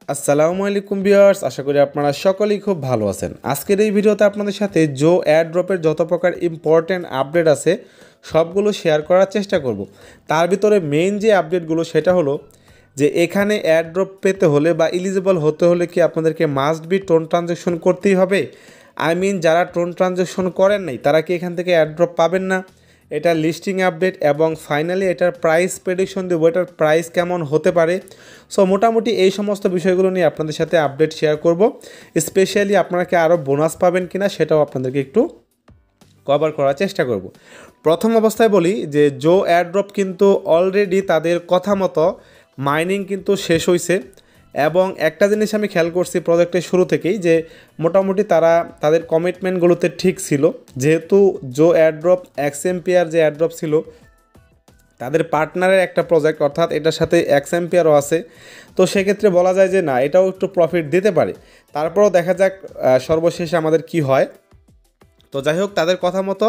আসসালামু আলাইকুম ভিউয়ার্স, আশা করি আপনারা সকলেই খুব ভালো আছেন। আজকের এই ভিডিওতে আপনাদের সাথে জো এয়ারড্রপের যত প্রকার ইম্পর্টেন্ট আপডেট আছে সবগুলো শেয়ার করার চেষ্টা করব। তার ভিতরে মেইন যে আপডেটগুলো সেটা হলো যে এখানে এয়ারড্রপ পেতে হলে বা এলিজিবল হতে হলে কি আপনাদেরকে মাস্ট বি টোন ট্রানজ্যাকশন করতেই হবে। যারা টোন ট্রানজ্যাকশন করেন নাই তারা কি এখান থেকে এয়ারড্রপ পাবেন না, এটা লিস্টিং আপডেট এবং ফাইনালি এটার প্রাইস প্রেডিকশন দেবো, এটার প্রাইস কেমন হতে পারে। সো মোটামুটি এই সমস্ত বিষয়গুলো নিয়ে আপনাদের সাথে আপডেট শেয়ার করব। স্পেশালি আপনারা কি আরও বোনাস পাবেন কিনা সেটাও আপনাদেরকে একটু কভার করার চেষ্টা করব। প্রথম অবস্থায় বলি যে জো এয়ারড্রপ কিন্তু অলরেডি তাদের কথা মতো মাইনিং কিন্তু শেষ হয়েছে এবং একটা জিনিস আমি খেয়াল করছি প্রজেক্টের শুরু থেকেই যে মোটামুটি তারা তাদের কমিটমেন্টগুলোতে ঠিক ছিল। যেহেতু জো এয়ারড্রপ এক্সএমপিআর যে এয়ারড্রপ ছিল তাদের পার্টনারের একটা প্রজেক্ট, অর্থাৎ এটার সাথে এক্সএমপিআরও আছে, তো সেক্ষেত্রে বলা যায় যে না, এটাও একটু প্রফিট দিতে পারে। তারপরেও দেখা যাক সর্বশেষে আমাদের কি হয়। তো যাই হোক, তাদের কথা মতো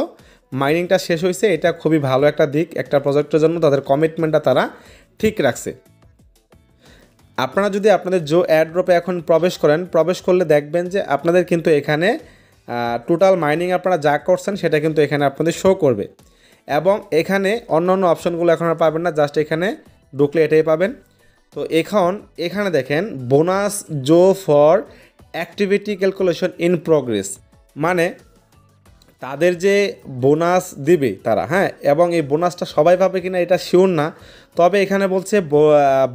মাইনিংটা শেষ হয়েছে, এটা খুবই ভালো একটা দিক। একটা প্রজেক্টের জন্য তাদের কমিটমেন্টটা তারা ঠিক রাখছে। আপনারা যদি আপনাদের জো এয়ারড্রপে এখন প্রবেশ করলে দেখবেন যে আপনাদের কিন্তু এখানে টোটাল মাইনিং আপনারা যা করছেন সেটা কিন্তু এখানে আপনাদের শো করবে এবং এখানে অন্য অপশনগুলো এখন আর পাবেন না, জাস্ট এখানে ঢুকলে এটাই পাবেন। তো এখানে দেখেন বোনাস জো for activity calculation in progress, মানে তাদের যে বোনাস দিবে তারা, হ্যাঁ, এবং এই বোনাসটা সবাই পাবে কিনা এটা শিওর না, তবে এখানে বলছে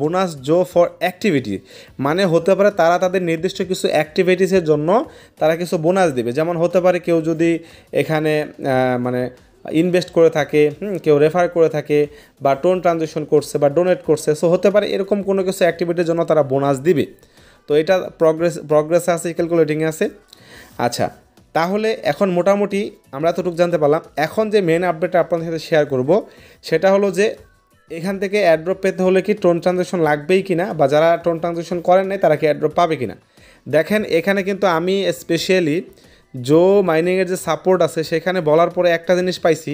বোনাস জো ফর অ্যাক্টিভিটি, মানে হতে পারে তারা তাদের নির্দিষ্ট কিছু অ্যাক্টিভিটিসের জন্য তারা কিছু বোনাস দিবে। যেমন হতে পারে কেউ যদি এখানে মানে ইনভেস্ট করে থাকে, কেউ রেফার করে থাকে বা টোন ট্রানজ্যাকশন করছে বা ডোনেট করছে, সো হতে পারে এরকম কোনো কিছু অ্যাক্টিভিটির জন্য তারা বোনাস দিবে। তো এটা প্রগ্রেস আছে, ক্যালকুলেটিংয়ে আছে। আচ্ছা, তাহলে এখন মোটামুটি আমরা এতটুকু জানতে পারলাম। এখন যে মেন আপডেটটা আপনাদের সাথে শেয়ার করব সেটা হলো যে এখান থেকে অ্যাড্রপ পেতে হলে কি টোন ট্রানজ্যাকশন লাগবেই কিনা, বা যারা টোন ট্রানজ্যাকশন করেন নাই তারা কি অ্যাড্রপ পাবে কিনা। দেখেন এখানে কিন্তু আমি স্পেশালি জো মাইনিংয়ের যে সাপোর্ট আছে সেখানে বলার পরে একটা জিনিস পাইছি,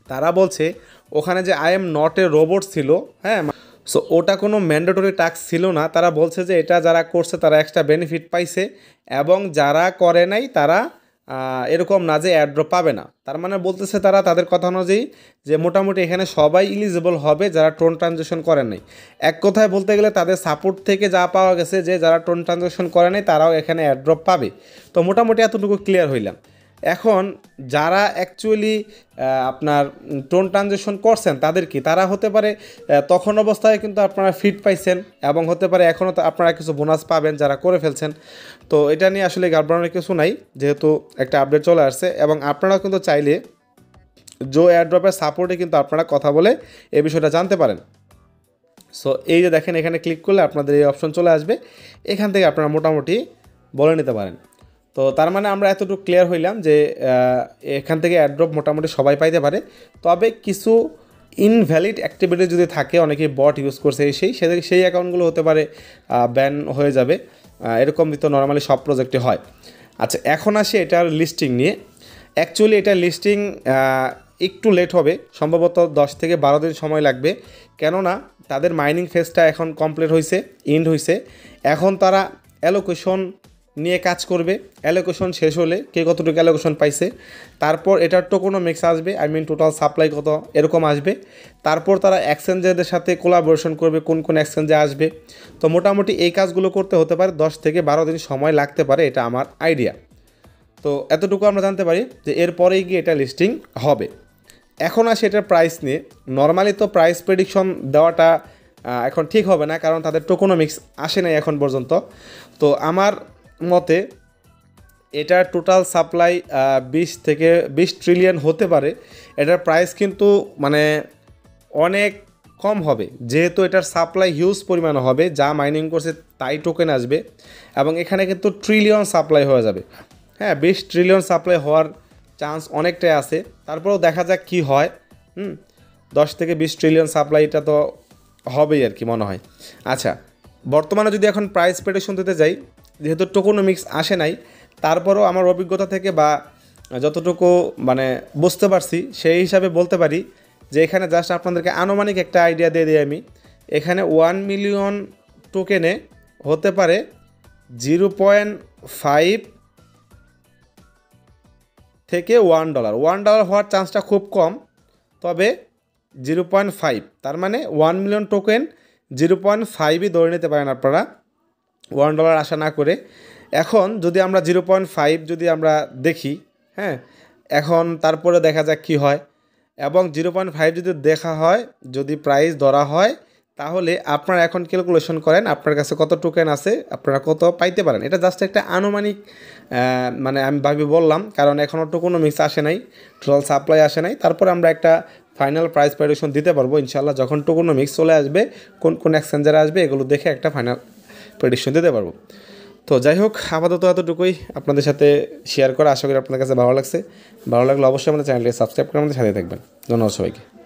তারা বলছে ওখানে যে I am not a robot ছিল, হ্যাঁ, সো ওটা কোনো ম্যান্ডেটরি টাস্ক ছিল না। তারা বলছে যে এটা যারা করছে তারা এক্সট্রা বেনিফিট পাইছে এবং যারা করে নাই তারা এরকম না যে অ্যাড্রপ পাবে না। তার মানে বলতেছে তারা তাদের কথা অনুযায়ী যে মোটামুটি এখানে সবাই ইলিজিবল হবে যারা টোন ট্রানজ্যাকশন করেন নাই। এক কথায় বলতে গেলে তাদের সাপোর্ট থেকে যা পাওয়া গেছে যে যারা টোন ট্রানজ্যাকশন করে নাই তারাও এখানে অ্যাড্রপ পাবে। তো মোটামুটি এতটুকু ক্লিয়ার হইলাম। এখন যারা অ্যাকচুয়ালি আপনার টোন ট্রানজ্যাকশন করছেন তাদের কি, তারা হতে পারে তখন অবস্থায় কিন্তু আপনারা ফিট পাইছেন এবং হতে পারে এখনও আপনারা কিছু বোনাস পাবেন যারা করে ফেলছেন। তো এটা নিয়ে আসলে ঘাবড়ানোর কিছু নাই, যেহেতু একটা আপডেট চলে আসছে এবং আপনারাও কিন্তু চাইলে জো এয়ারড্রপের সাপোর্টে কিন্তু আপনারা কথা বলে এই বিষয়টা জানতে পারেন। সো এই যে দেখেন এখানে ক্লিক করলে আপনাদের এই অপশন চলে আসবে, এখান থেকে আপনারা মোটামুটি বলে নিতে পারেন। তো তার মানে আমরা এতটুকু ক্লিয়ার হইলাম যে এখান থেকে অ্যাড্রপ মোটামুটি সবাই পাইতে পারে, তবে কিছু ইনভ্যালিড অ্যাক্টিভিটি যদি থাকে, অনেকেই বট ইউজ করছে সেই অ্যাকাউন্টগুলো হতে পারে ব্যান হয়ে যাবে। এরকম তো নর্মালি সব প্রজেক্টে হয়। আচ্ছা, এখন আসি এটার লিস্টিং নিয়ে। অ্যাকচুয়ালি এটা লিস্টিং একটু লেট হবে, সম্ভবত 10 থেকে 12 দিন সময় লাগবে, কেননা তাদের মাইনিং ফেজটা এখন কমপ্লিট হয়েছে, এন্ড হয়েছে। এখন তারা অ্যালোকেশন নিয়ে কাজ করবে। অ্যালোকেশন শেষ হলে কে কতটুকু অ্যালোকেশন পাইছে, তারপর এটার টোকেনোমিক্স আসবে, টোটাল সাপ্লাই কত এরকম আসবে। তারপর তারা এক্সচেঞ্জারদের সাথে কোলাবোরেশন করবে, কোন কোন এক্সচেঞ্জে আসবে। তো মোটামুটি এই কাজগুলো করতে হতে পারে 10 থেকে 12 দিন সময় লাগতে পারে, এটা আমার আইডিয়া। তো এতটুকু আমরা জানতে পারি যে এরপরেই গিয়ে এটা লিস্টিং হবে। এখন আসে এটার প্রাইস নিয়ে। নর্মালি তো প্রাইস প্রেডিকশন দেওয়াটা এখন ঠিক হবে না, কারণ তাদের টোকেনোমিক্স আসে নাই এখন পর্যন্ত। তো আমার মতে এটার টোটাল সাপ্লাই 20 থেকে 20 ট্রিলিয়ন হতে পারে। এটার প্রাইস কিন্তু মানে অনেক কম হবে, যেহেতু এটার সাপ্লাই হিউজ পরিমাণে হবে, যা মাইনিং করছে তাই টোকেন আসবে এবং এখানে কিন্তু ট্রিলিয়ন সাপ্লাই হয়ে যাবে। হ্যাঁ, 20 ট্রিলিয়ন সাপ্লাই হওয়ার চান্স অনেকটাই আছে। তারপরেও দেখা যাক কি হয়। 10 থেকে 20 ট্রিলিয়ন সাপ্লাই এটা তো হবেই আর কি মনে হয়। আচ্ছা, বর্তমানে যদি এখন প্রাইস প্রেডিকশন দিতে যাই, যেহেতু টোকেনোমিক্স আসে নাই, তারপরও আমার অভিজ্ঞতা থেকে বা যতটুকু মানে বুঝতে পারছি সেই হিসাবে বলতে পারি যে এখানে জাস্ট আপনাদেরকে আনুমানিক একটা আইডিয়া দিয়ে দিই আমি। এখানে 1 মিলিয়ন টোকেনে হতে পারে 0.5 থেকে $1। $1 হওয়ার চান্সটা খুব কম, তবে 0.5 তার মানে 1 মিলিয়ন টোকেন 0.5ই ধরে নিতে পারেন আপনারা, $1 আশা না করে। এখন যদি আমরা 0.5 যদি আমরা দেখি, হ্যাঁ, এখন তারপরে দেখা যাক কী হয়। এবং 0.5 যদি দেখা হয়, যদি প্রাইস ধরা হয়, তাহলে আপনারা এখন ক্যালকুলেশন করেন আপনার কাছে কত টোকেন আছে, আপনারা কত পাইতে পারেন। এটা জাস্ট একটা আনুমানিক মানে আমি ভাবি বললাম, কারণ এখনও টোকেনোমিক্স আসে নাই, টোটাল সাপ্লাই আসে নাই। তারপরে আমরা একটা ফাইনাল প্রাইস প্রেডিকশন দিতে পারবো ইনশাল্লাহ, যখন টোকেনোমিক্স চলে আসবে, কোন কোন এক্সচেঞ্জারে আসবে, এগুলো দেখে একটা ফাইনাল প্রেডিকশন দিতে পারবো। তো যাই হোক, আপাতত এতটুকুই আপনাদের সাথে শেয়ার করা। আশা করি আপনাদের কাছে ভালো লাগছে। ভালো লাগলে অবশ্যই আমাদের চ্যানেলটি সাবস্ক্রাইব করে আমাদের সাথে থাকবেন। ধন্যবাদ সবাইকে।